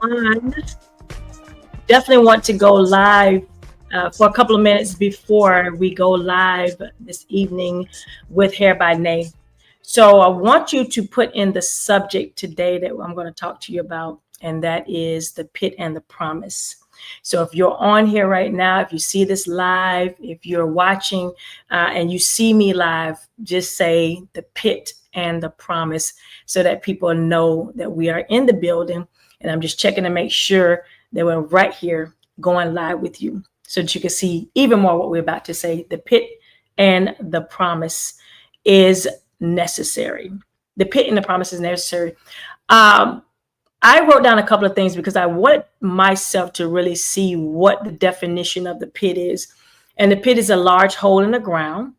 on. Definitely want to go live for a couple of minutes before we go live this evening with Hair by Nay. So I want you to put in the subject today that I'm going to talk to you about, and that is the pit and the promise. So if you're on here right now, if you see this live, if you're watching and you see me live, just say the pit and the promise so that people know that we are in the building. And I'm just checking to make sure that we're right here going live with you so that you can see even more what we're about to say. The pit and the promise is necessary. The pit and the promise is necessary. I wrote down a couple of things because I wanted myself to really see what the definition of the pit is. And the pit is a large hole in the ground.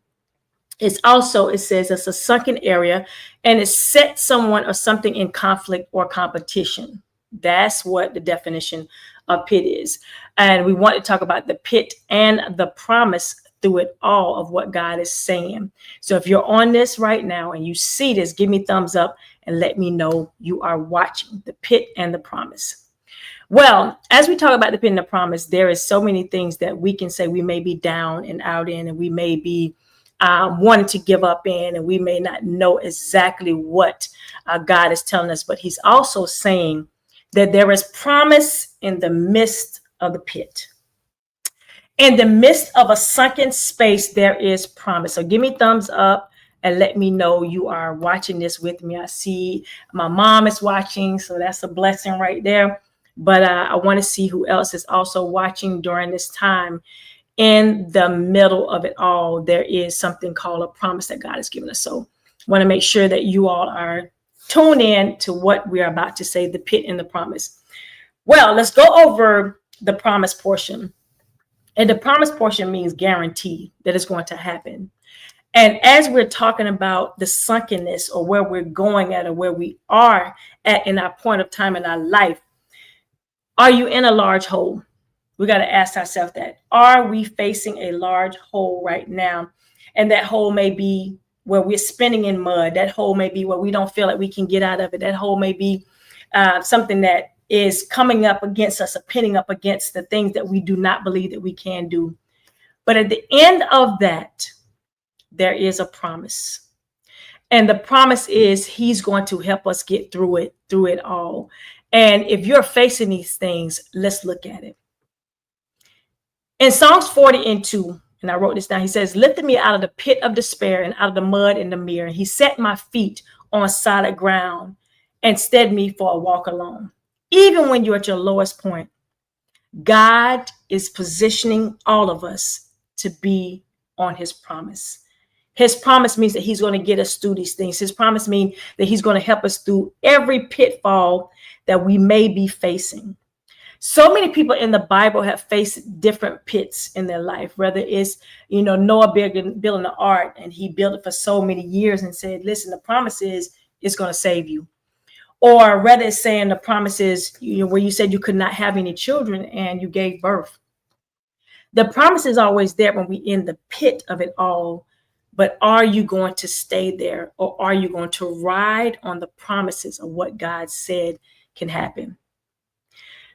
It's also, it says it's a sunken area and it sets someone or something in conflict or competition. That's what the definition of pit is. And we want to talk about the pit and the promise through it all of what God is saying. So if you're on this right now and you see this, give me thumbs up and let me know you are watching the pit and the promise. Well, as we talk about the pit and the promise, there is so many things that we can say we may be down and out in, and we may be wanting to give up in, and we may not know exactly what God is telling us, but he's also saying that there is promise in the midst of the pit. In the midst of a sunken space, there is promise. So give me thumbs up and let me know you are watching this with me. I see my mom is watching, so that's a blessing right there. But I want to see who else is also watching during this time. In the middle of it all, there is something called a promise that God has given us. So I want to make sure that you all are tuned in to what we are about to say, the pit and the promise. Well, let's go over the promise portion. And the promise portion means guarantee that it's going to happen. And as we're talking about the sunkenness or where we're going at or where we are at in our point of time in our life, are you in a large hole? We got to ask ourselves that. Are we facing a large hole right now? And that hole may be where we're spinning in mud. That hole may be where we don't feel like we can get out of it. That hole may be something that is coming up against us or pinning up against the things that we do not believe that we can do. But at the end of that, there is a promise. And the promise is he's going to help us get through it all. And if you're facing these things, let's look at it. In Psalms 40:2, and I wrote this down, he says, lifted me out of the pit of despair and out of the mud and the mire. He set my feet on solid ground and steadied me for a walk alone. Even when you're at your lowest point, God is positioning all of us to be on his promise. His promise means that he's going to get us through these things. His promise means that he's going to help us through every pitfall that we may be facing. So many people in the Bible have faced different pits in their life, whether it's, Noah building the ark, and he built it for so many years and said, listen, the promise is it's going to save you. Or rather it's saying the promise is, where you said you could not have any children and you gave birth. The promise is always there when we're in the pit of it all. But are you going to stay there, or are you going to ride on the promises of what God said can happen?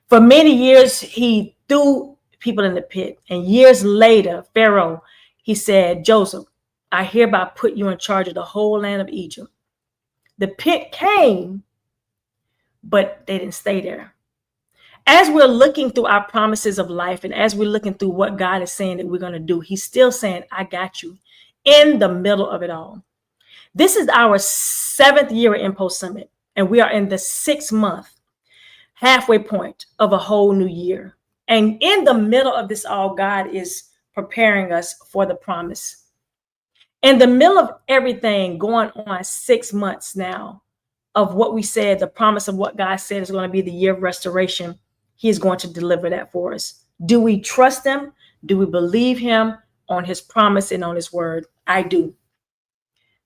For many years, he threw people in the pit. And years later, Pharaoh, he said, Joseph, I hereby put you in charge of the whole land of Egypt. The pit came, but they didn't stay there. As we're looking through our promises of life, and as we're looking through what God is saying that we're going to do, he's still saying, I got you in the middle of it all. This is our 7th year at Impulse Summit, and we are in the 6th month, halfway point of a whole new year. And in the middle of this all, God is preparing us for the promise. In the middle of everything going on 6 months now of what we said, the promise of what God said is going to be the year of restoration, he is going to deliver that for us. Do we trust him? Do we believe him on his promise and on his word? I do.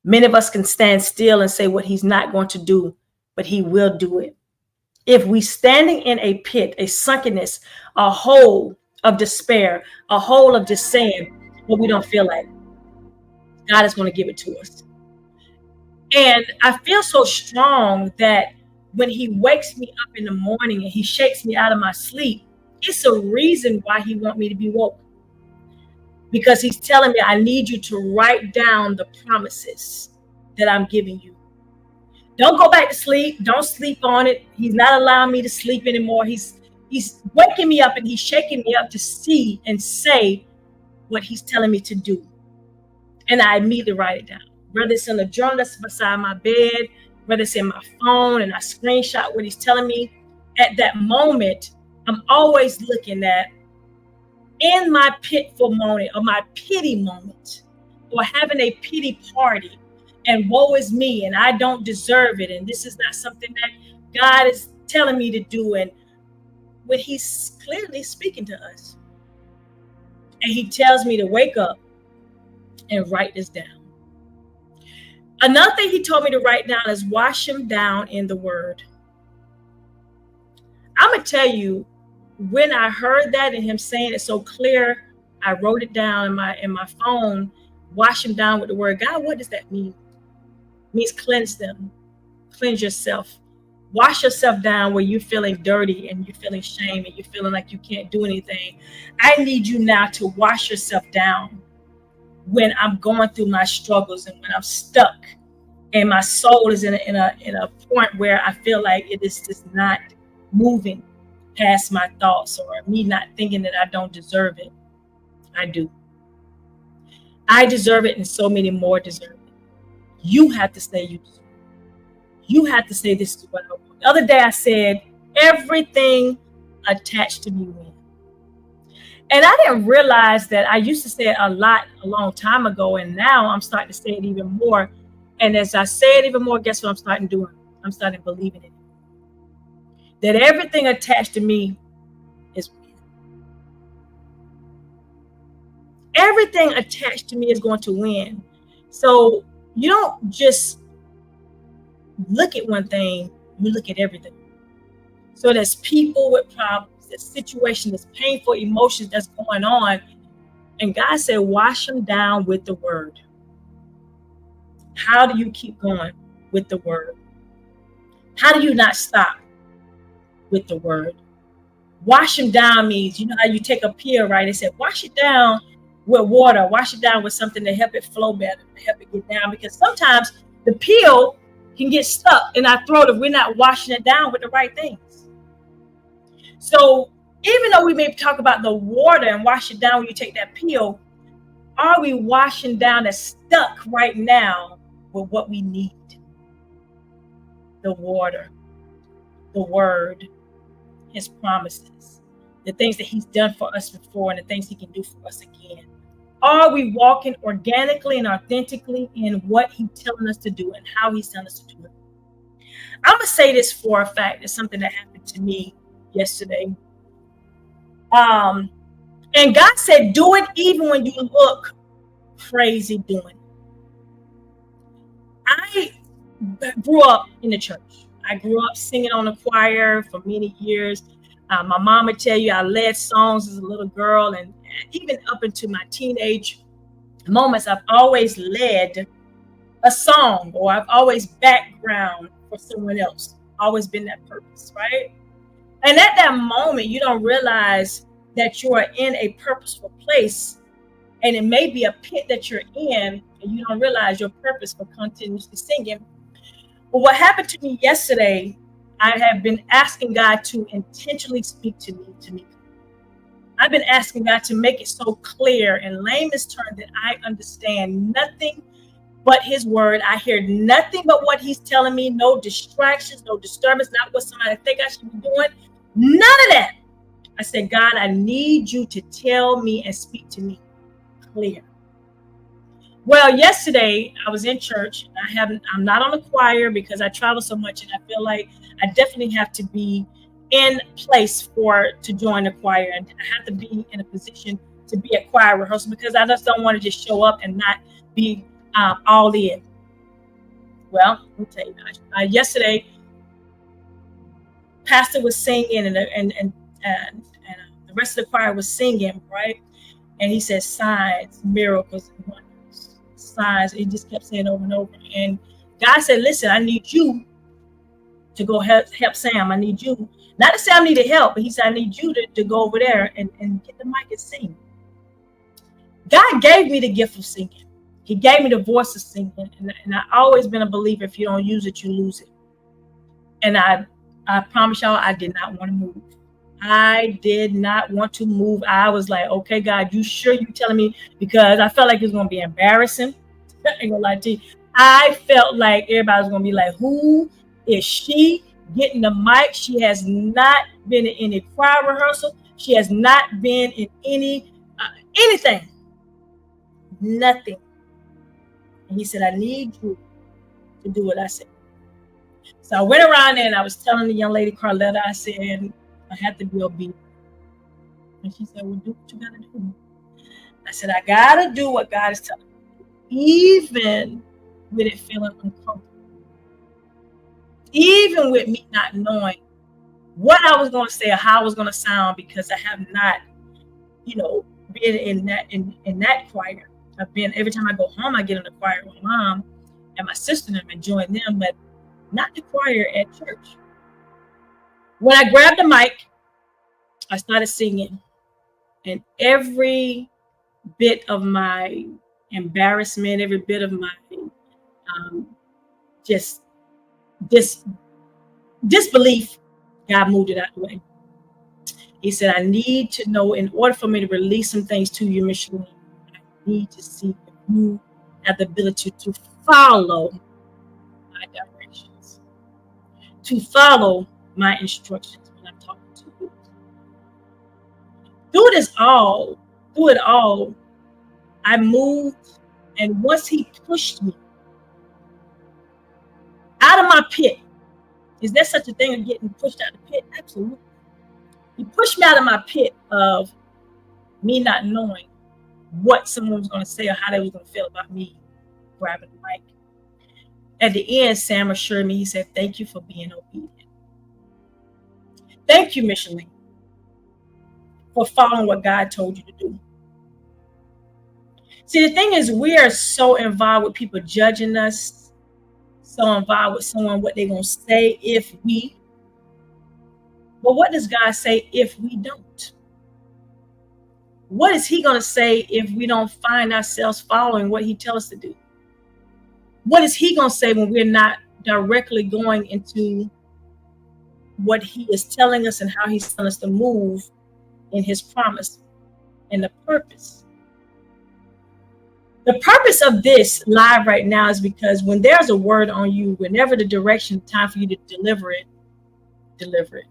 Many of us can stand still and say what he's not going to do, but he will do it. If we standing in a pit, a sunkenness, a hole of despair, a hole of just saying what we don't feel like, God is going to give it to us. And I feel so strong that when he wakes me up in the morning and he shakes me out of my sleep, it's a reason why he wants me to be woke. Because he's telling me, I need you to write down the promises that I'm giving you. Don't go back to sleep. Don't sleep on it. He's not allowing me to sleep anymore. He's waking me up and he's shaking me up to see and say what he's telling me to do. And I immediately write it down. Whether it's in the journal that's beside my bed, whether it's in my phone, and I screenshot what he's telling me. At that moment, I'm always looking at, in my pitful moment or my pity moment, or having a pity party, and woe is me, and I don't deserve it, and this is not something that God is telling me to do, and when he's clearly speaking to us, and he tells me to wake up and write this down. Another thing he told me to write down is wash him down in the word. I'm gonna tell you, when I heard that and him saying it so clear, I wrote it down in my phone. Wash him down with the word. God, what does that mean? It means cleanse them, cleanse yourself, wash yourself down where you're feeling dirty and you're feeling shame and you're feeling like you can't do anything. I need you now to wash yourself down when I'm going through my struggles and when I'm stuck and my soul is in a point where I feel like it is just not moving past my thoughts, or me not thinking that I don't deserve it. I do. I deserve it, and so many more deserve it. You have to say you deserve it. You have to say, this is what I want. The other day I said, everything attached to me wins. And I didn't realize that I used to say it a lot a long time ago, and now I'm starting to say it even more. And as I say it even more, guess what I'm starting doing? I'm starting believing it. That everything attached to me is win. Everything attached to me is going to win. So you don't just look at one thing, you look at everything. So there's people with problems, there's situations, there's painful emotions that's going on. And God said, wash them down with the word. How do you keep going? With the word. How do you not stop? With the word. Wash them down means, you know how you take a pill, right? They said, wash it down with water, wash it down with something to help it flow better, to help it get down. Because sometimes the pill can get stuck in our throat if we're not washing it down with the right things. So even though we may talk about the water and wash it down when you take that pill, are we washing down that's stuck right now with what we need? The water, the word, his promises, the things that he's done for us before and the things he can do for us again. Are we walking organically and authentically in what he's telling us to do and how he's telling us to do it? I'm going to say this for a fact. It's something that happened to me yesterday. And God said, do it even when you look crazy doing it. I grew up in the church. I grew up singing on the choir for many years. My mom would tell you I led songs as a little girl, and even up into my teenage moments, I've always led a song, or I've always background for someone else. Always been that purpose, right? And at that moment, you don't realize that you are in a purposeful place, and it may be a pit that you're in, and you don't realize your purpose for continuously singing. But what happened to me yesterday, I have been asking God to intentionally speak to me. I've been asking God to make it so clear in layman's terms that I understand nothing but his word. I hear nothing but what he's telling me. No distractions, no disturbance, not what somebody think I should be doing. None of that. I said, God, I need you to tell me and speak to me clear. Well, yesterday I was in church. I'm not on the choir because I travel so much, and I feel like I definitely have to be in place to join the choir, and I have to be in a position to be at choir rehearsal because I just don't want to just show up and not be all in. Well, let me tell you, yesterday, pastor was singing, and the rest of the choir was singing, right? And he said, signs, miracles, and wonders. Signs. He just kept saying over and over. And God said, listen, I need you to go help Sam. I need you. Not to say I needed help, but he said, I need you to go over there and get the mic and sing. God gave me the gift of singing. He gave me the voice of singing. And I've always been a believer, if you don't use it, you lose it. And I promise y'all, I did not want to move. I did not want to move. I was like, okay, God, you sure you telling me? Because I felt like it was going to be embarrassing. I ain't gonna lie to you. I felt like everybody was going to be like, who is she getting the mic? She has not been in any choir rehearsal. She has not been in anything. Nothing. And he said, I need you to do what I said. So I went around there and I was telling the young lady, Carletta, I said, I have to be obedient. And she said, well, do what you got to do. I said, I got to do what God is telling me, even with it feeling uncomfortable. Even with me not knowing what I was going to say or how I was going to sound, because I have not, been in that choir. I've been, every time I go home, I get in the choir with my mom and my sister and I join them, but not the choir at church. When I grabbed the mic, I started singing, and every bit of my embarrassment, every bit of my just disbelief, God moved it out of the way. He said, I need to know, in order for me to release some things to you, Micheline, I need to see if you have the ability to follow my directions, to follow my instructions when I'm talking to you. Through it all, I moved, and once he pushed me out of my pit, is there such a thing as getting pushed out of the pit? Absolutely. He pushed me out of my pit of me not knowing what someone was going to say or how they was going to feel about me grabbing the mic. At the end, Sam assured me, he said, thank you for being obedient. Thank you, Micheline, for following what God told you to do. See, the thing is, we are so involved with people judging us, so involved with someone, what they're going to say if we. But what does God say if we don't? What is he going to say if we don't find ourselves following what he tells us to do? What is he going to say when we're not directly going into what he is telling us and how he's telling us to move in his promise and the purpose? The purpose of this live right now is because when there's a word on you, whenever the direction, time for you to deliver it, deliver it.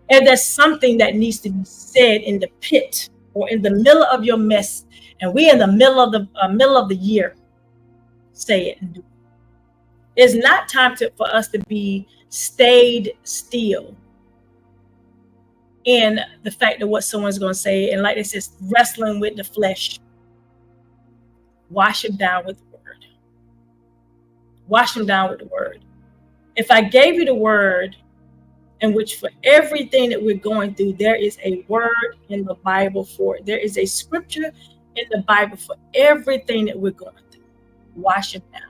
And there's something that needs to be said in the pit or in the middle of your mess, and we're in the middle of the year, say it and do it. It's not time for us to be stayed still in the fact of what someone's going to say, and like this is wrestling with the flesh. Wash him down with the word. Wash him down with the word. If I gave you the word, in which for everything that we're going through, there is a word in the Bible for it. There is a scripture in the Bible for everything that we're going through. Wash them down.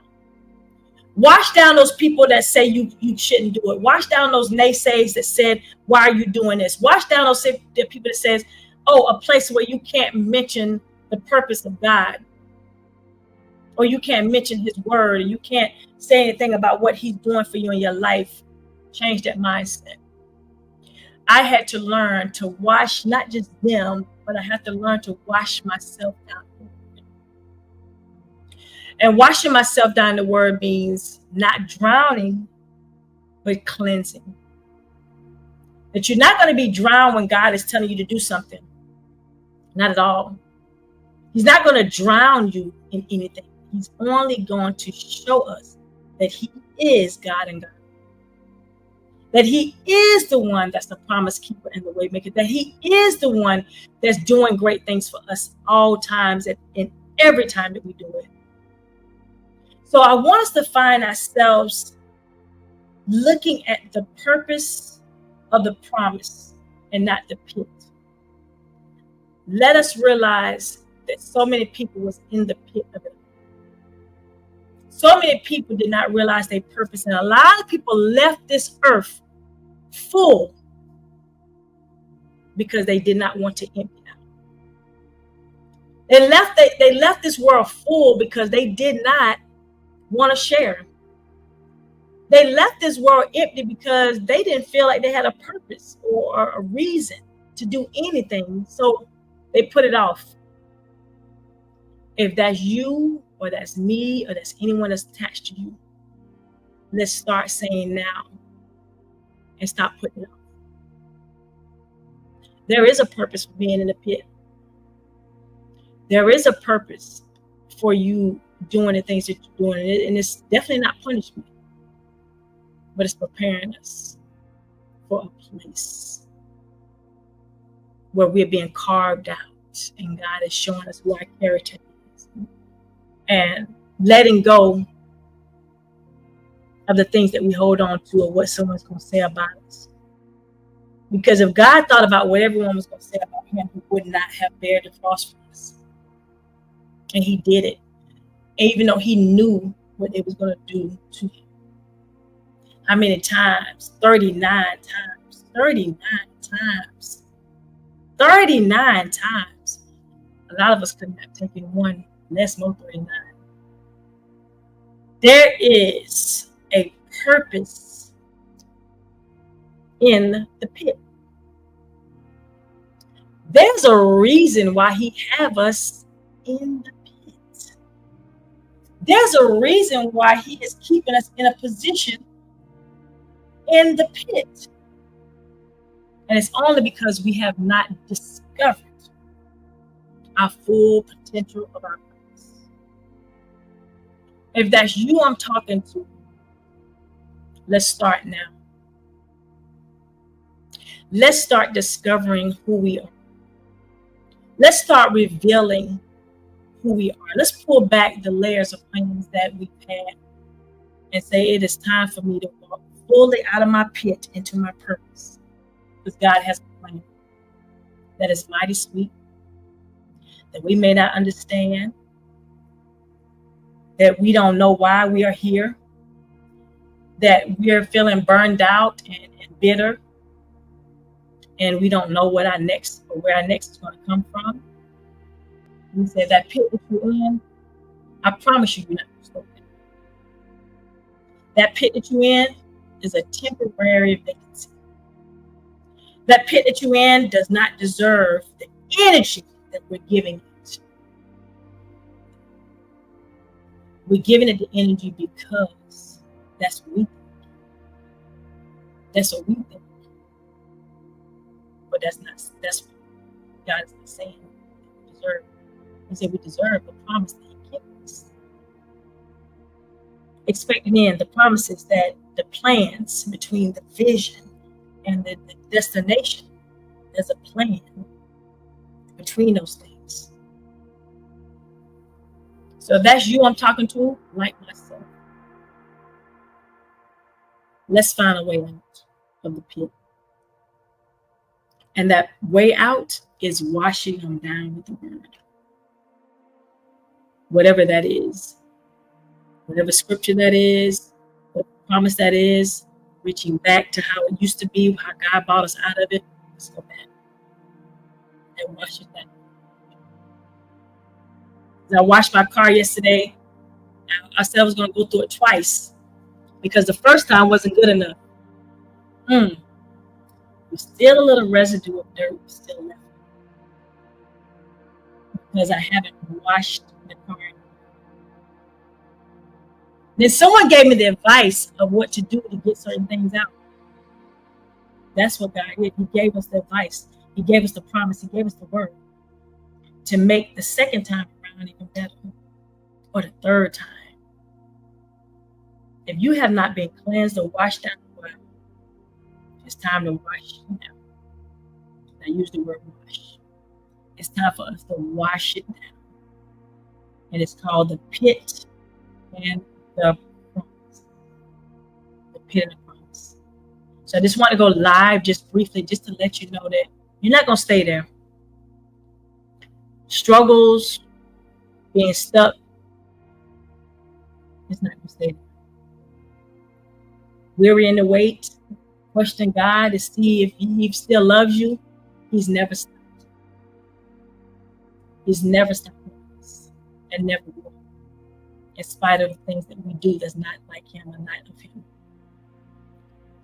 Wash down those people that say you shouldn't do it. Wash down those naysays that said, why are you doing this? Wash down those people that says, oh, a place where you can't mention the purpose of God, or you can't mention his word, or you can't say anything about what he's doing for you in your life. Change that mindset. I had to learn to wash not just them, but I had to learn to wash myself down. And washing myself down, the word means not drowning, but cleansing. That you're not going to be drowned when God is telling you to do something. Not at all. He's not going to drown you in anything. He's only going to show us that he is God and God. That he is the one that's the promise keeper and the way maker. That he is the one that's doing great things for us all times and every time that we do it. So I want us to find ourselves looking at the purpose of the promise and not the pit. Let us realize that so many people was in the pit of it. So many people did not realize their purpose, and a lot of people left this earth full because they did not want to empty out. They left this world full because they did not want to share. They left this world empty because they didn't feel like they had a purpose or a reason to do anything. So they put it off. If that's you, or that's me, or that's anyone that's attached to you, let's start saying now and stop putting it off. There is a purpose for being in the pit. There is a purpose for you doing the things that you're doing. And it's definitely not punishment, but it's preparing us for a place where we're being carved out and God is showing us who our character is. And letting go of the things that we hold on to or what someone's going to say about us. Because if God thought about what everyone was going to say about him, he would not have bared the cross for us. And he did it, even though he knew what it was going to do to him. How many times? 39 times. 39 times. 39 times. A lot of us couldn't have taken one less, more 39. There is a purpose in the pit. There's a reason why he have us in the pit. There's a reason why he is keeping us in a position in the pit. And it's only because we have not discovered our full potential of our purpose. If that's you I'm talking to, let's start now. Let's start discovering who we are. Let's start revealing who we are. Let's pull back the layers of onions that we've had and say it is time for me to walk fully out of my pit into my purpose. Because God has a plan that is mighty sweet, that we may not understand, that we don't know why we are here, that we are feeling burned out and bitter, and we don't know what our next or where our next is going to come from. We say that pit that you're in, I promise you, you're not going to stay there. That pit that you're in is a temporary vacancy. That pit that you're in does not deserve the energy that we're giving it. We're giving it the energy because that's what we think. That's what we think. But that's what God is not saying we deserve. He said we deserve the promise that he gives us. Expecting in the promises that the plans between the vision and the destination, there's a plan between those things. So if that's you I'm talking to, like myself, let's find a way out of the pit. And that way out is washing them down with the word. Whatever that is, whatever scripture that is, what promise that is, reaching back to how it used to be, how God brought us out of it. Let's go back and wash it down. As I washed my car yesterday, I said I was going to go through it twice because the first time wasn't good enough. There's still a little residue of dirt still left because I haven't washed the car. Then someone gave me the advice of what to do to get certain things out. That's what God did. He gave us the advice. He gave us the promise. He gave us the word to make the second time around even better, or the third time. If you have not been cleansed or washed down, it's time to wash now. I use the word wash. It's time for us to wash it down. And it's called the pit and the promise. The pit and the promise. So I just want to go live just briefly, just to let you know that you're not going to stay there. Struggles, being stuck, It's not going to stay there. Weary in the wait, question God to see if He still loves you. He's never stopped. He's never stopped loving us and never will. In spite of the things that we do that's not like Him and not of Him.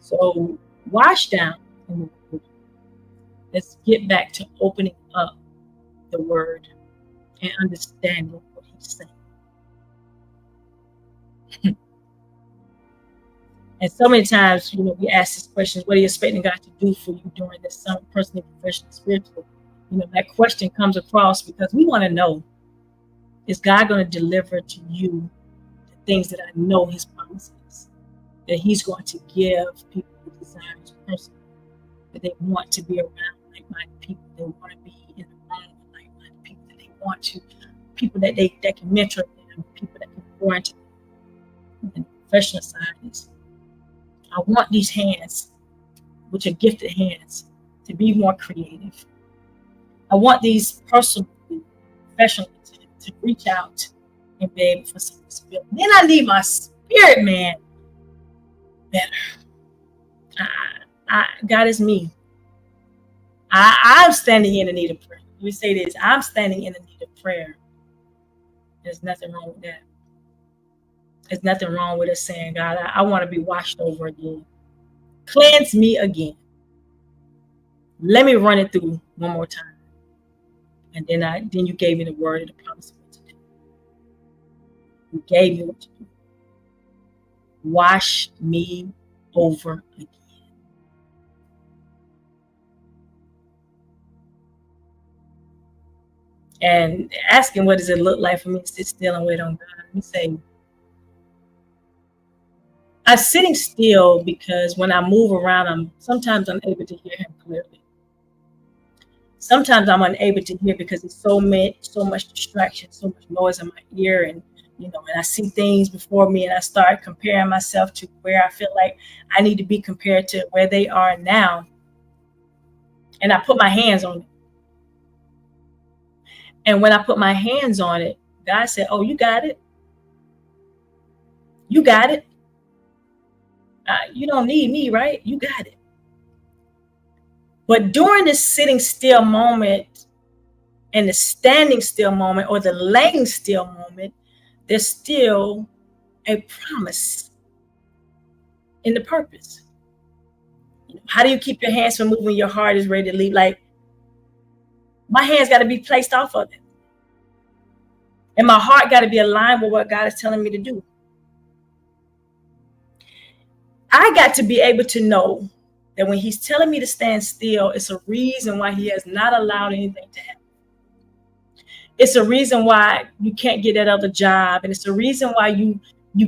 So wash down in the Word. Let's get back to opening up the Word and understanding what He's saying. And so many times, we ask this question, what are you expecting God to do for you during this summer, personally, professionally, spiritually? That question comes across because we want to know, is God going to deliver to you the things that I know His promises, that He's going to give people the desires personally, that they want to be around like-minded people, they want to be in the room with like-minded people, that they want to, people that can mentor them, people that can pour into them. And the professional side is, I want these hands, which are gifted hands, to be more creative. I want these personally, professionally, to reach out and be able for some responsibility. Then I need my spirit man better. God is me. I'm standing in the need of prayer. Let me say this. I'm standing in the need of prayer. There's nothing wrong with that. There's nothing wrong with us saying, God, I want to be washed over again. Cleanse me again. Let me run it through one more time. And then you gave me the word and the promise of what to do. You gave me what to do. Wash me over again. And asking what does it look like for me to sit still and wait on God. Let me say, I'm sitting still because when I move around, sometimes I'm able to hear Him clearly. Sometimes I'm unable to hear because there's so much distraction, so much noise in my ear, and and I see things before me, and I start comparing myself to where I feel like I need to be compared to where they are now, and I put my hands on it. And when I put my hands on it, God said, "Oh, you got it. You got it. You don't need me, right? You got it." But during this sitting still moment and the standing still moment or the laying still moment, there's still a promise in the purpose. How do you keep your hands from moving when your heart is ready to leave? Like, my hands got to be placed off of it. And my heart got to be aligned with what God is telling me to do. I got to be able to know that when He's telling me to stand still, it's a reason why He has not allowed anything to happen. It's a reason why you can't get that other job. And it's a reason why you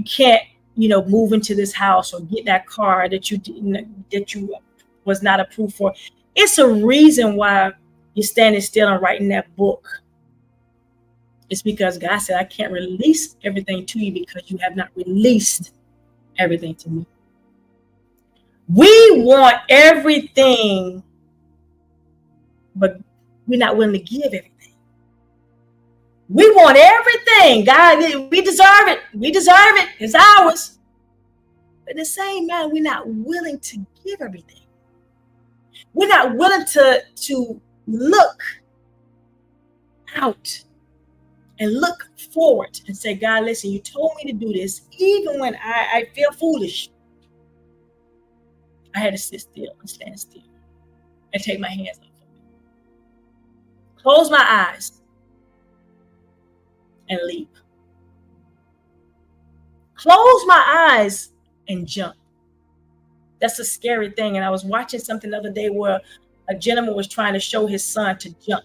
can't, move into this house or get that car that you was not approved for. It's a reason why you're standing still and writing that book. It's because God said, I can't release everything to you because you have not released everything to me. We want everything, but we're not willing to give everything. We want everything. God, we deserve it. We deserve it. It's ours. But at the same time, we're not willing to give everything. We're not willing to look out and look forward and say, God, listen, you told me to do this. Even when I feel foolish, I had to sit still and stand still and take my hands off of it. Close my eyes and leap. Close my eyes and jump. That's a scary thing. And I was watching something the other day where a gentleman was trying to show his son to jump.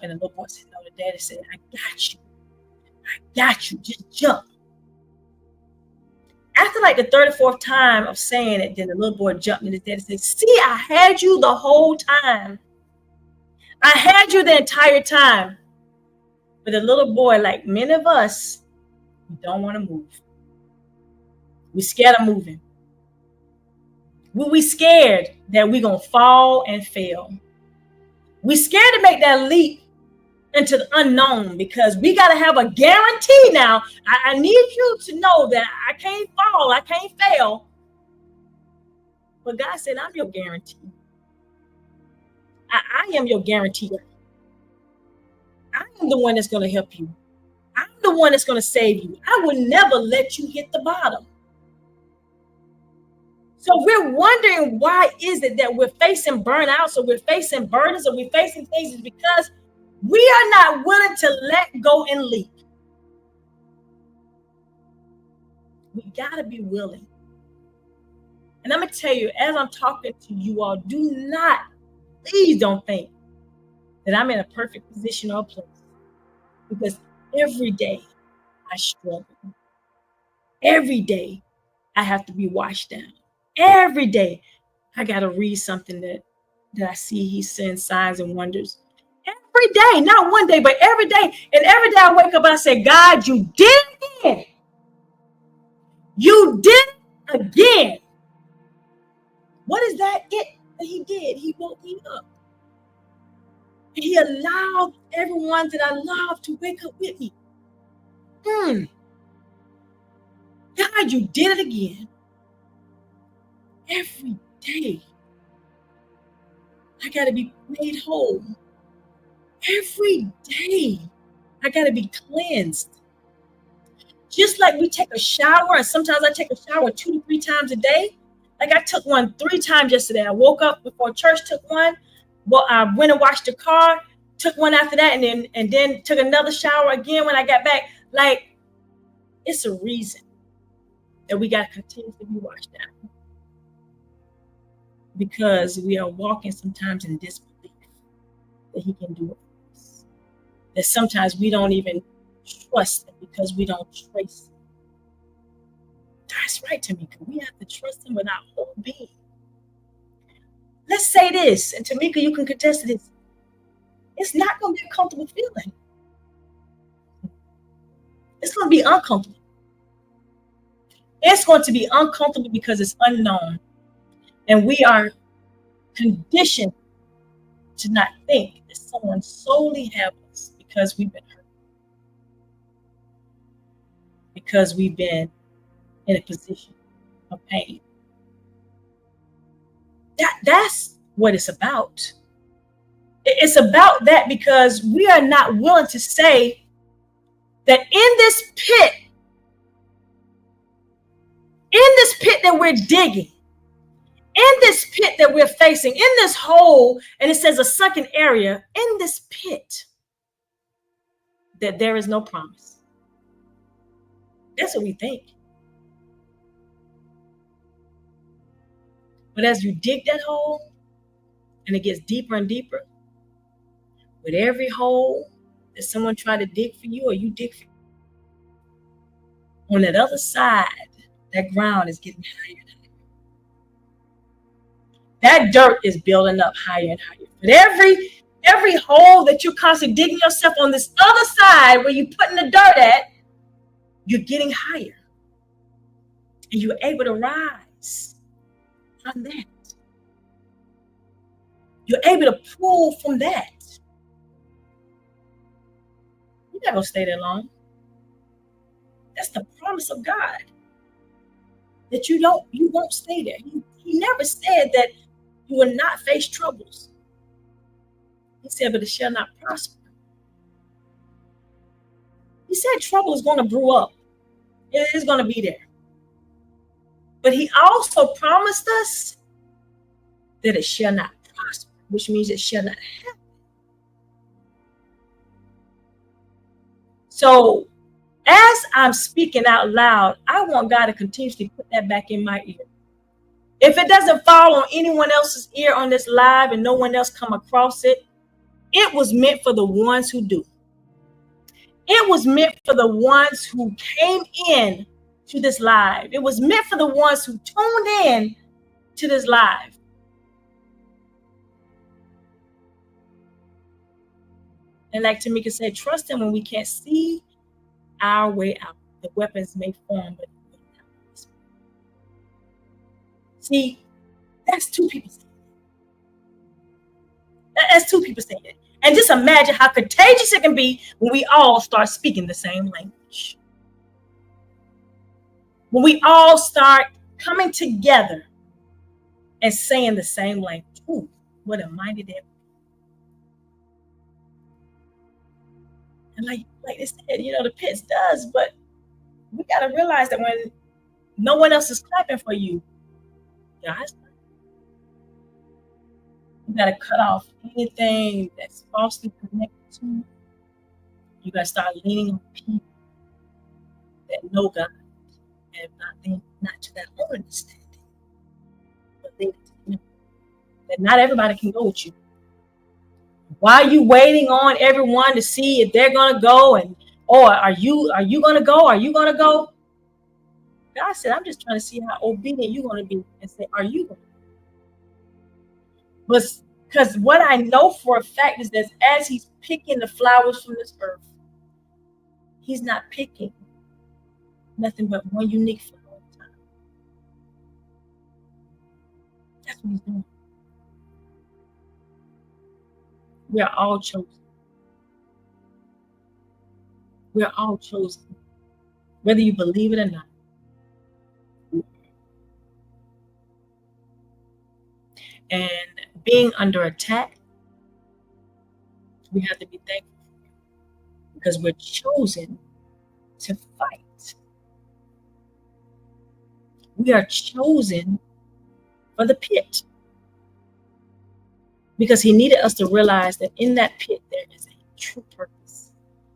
And the little boy said, no, the daddy said, I got you. I got you. Just jump. After like the 34th time of saying it, then the little boy jumped and his daddy said, see, I had you the whole time. I had you the entire time. But the little boy, like many of us, we don't want to move. We're scared of moving. We scared that we're going to fall and fail. We're scared to make that leap into the unknown, because we got to have a guarantee now. I need you to know that I can't fall, I can't fail. But God said, I'm your guarantee. I am your guarantee. I am the one that's going to help you. I'm the one that's going to save you. I will never let you hit the bottom. So we're wondering, why is it that we're facing burnouts, or we're facing burdens, or we're facing things? Is because we are not willing to let go and leap. We got to be willing. And I'm going to tell you, as I'm talking to you all, please don't think that I'm in a perfect position or place, because every day I struggle. Every day I have to be washed down. Every day I got to read something that I see He's sends signs and wonders. Every day, not one day, but every day. And every day I wake up and I say, God, you did it again. You did it again. What is that He did? He woke me up. And He allowed everyone that I love to wake up with me. God, you did it again. Every day I got to be made whole. Every day I got to be cleansed. Just like we take a shower, and sometimes I take a shower 2 to 3 times a day. Like I took one 3 times yesterday. I woke up before church, took one. Well, I went and washed the car, took one after that, and then took another shower again when I got back. Like, it's a reason that we got to continue to be washed down, because we are walking sometimes in disbelief that He can do it for us. That sometimes we don't even trust Him because we don't trace Him. That's right, Tamika. We have to trust Him with our whole being. Let's say this, and Tamika, you can contest to this. It's not going to be a comfortable feeling. It's going to be uncomfortable. It's going to be uncomfortable because it's unknown. And we are conditioned to not think that someone solely has us because we've been hurt. Because we've been in a position of pain. That's what it's about. It's about that, because we are not willing to say that in this pit that we're digging, in this pit that we're facing, in this hole, and it says a sunken area, in this pit, that there is no promise. That's what we think. But as you dig that hole, and it gets deeper and deeper, with every hole that someone tried to dig for you, or you dig for you, on that other side, that ground is getting higher and higher. That dirt is building up higher and higher. But every hole that you're constantly digging yourself on this other side where you're putting the dirt at, you're getting higher. And you're able to rise from that. You're able to pull from that. You're not going to stay there long. That's the promise of God. That you won't stay there. He never said that you will not face troubles. He said, but it shall not prosper. He said trouble is going to brew up. It is going to be there. But He also promised us that it shall not prosper, which means it shall not happen. So as I'm speaking out loud, I want God to continuously put that back in my ear. If it doesn't fall on anyone else's ear on this live and no one else come across it, it was meant for the ones who do. It was meant for the ones who came in to this live. It was meant for the ones who tuned in to this live. And like Tamika said, trust Him when we can't see our way out. The weapons may form, but see, that's 2 people saying it. That's 2 people saying it. And just imagine how contagious it can be when we all start speaking the same language. When we all start coming together and saying the same language. Ooh, what a mighty day. And like they said, the pits does, but we got to realize that when no one else is clapping for you, guys, you got to cut off anything that's falsely connected to you. You got to start leaning on people that know God and not to that own understanding, but lean to Him. That not everybody can go with you. Why are you waiting on everyone to see if they're gonna go are you gonna go? Are you gonna go? God said, I'm just trying to see how obedient you're gonna be and say, are you gonna go? But because what I know for a fact is that as He's picking the flowers from this earth, He's not picking nothing but one unique flower at a time. That's what He's doing. We are all chosen. We are all chosen, whether you believe it or not. And being under attack, we have to be thankful because we're chosen to fight. We are chosen for the pit because He needed us to realize that in that pit there is a true purpose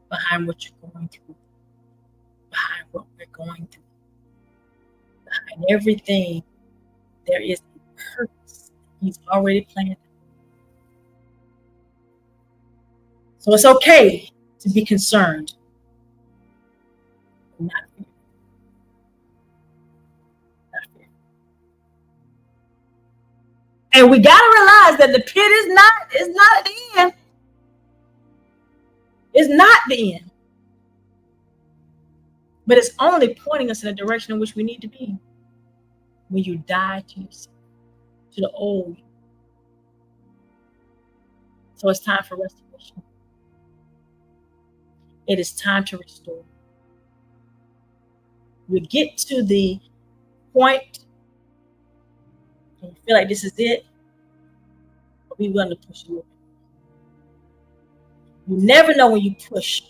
behind what you're going through, behind what we're going through, behind everything. There is a purpose He's already planned. So it's okay to be concerned, not fear. Not fear. And we gotta realize that the pit is not the end. It's not the end. But it's only pointing us in the direction in which we need to be. When you die to yourself, to the old you. So it's time for restoration. It is time to restore. We get to the point and you feel like this is it, but be willing to push a little bit. You never know when you push.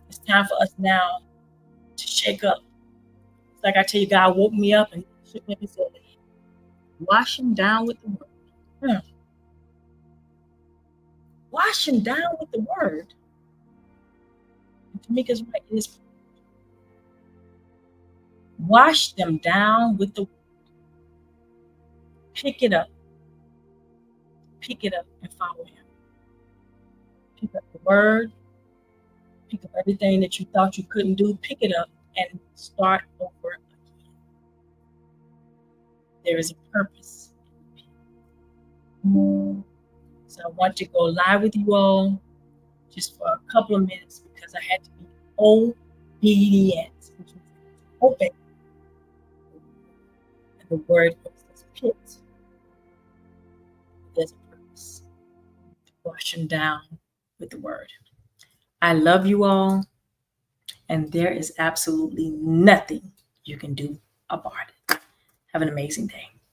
It's time for us now to shake up. It's like I tell you, God woke me up and shook me up and said, wash him down with the word. Wash him down with the word. And Tamika's right. It is wash them down with the word. Pick it up. Pick it up and follow him. Pick up the word. Pick up everything that you thought you couldn't do. Pick it up and start over again. There is a purpose. So I want to go live with you all just for a couple of minutes because I had to be obedient, which means open. And the word was this pit. There's a purpose. Wash them down with the word. I love you all, and there is absolutely nothing you can do about it. Have an amazing day.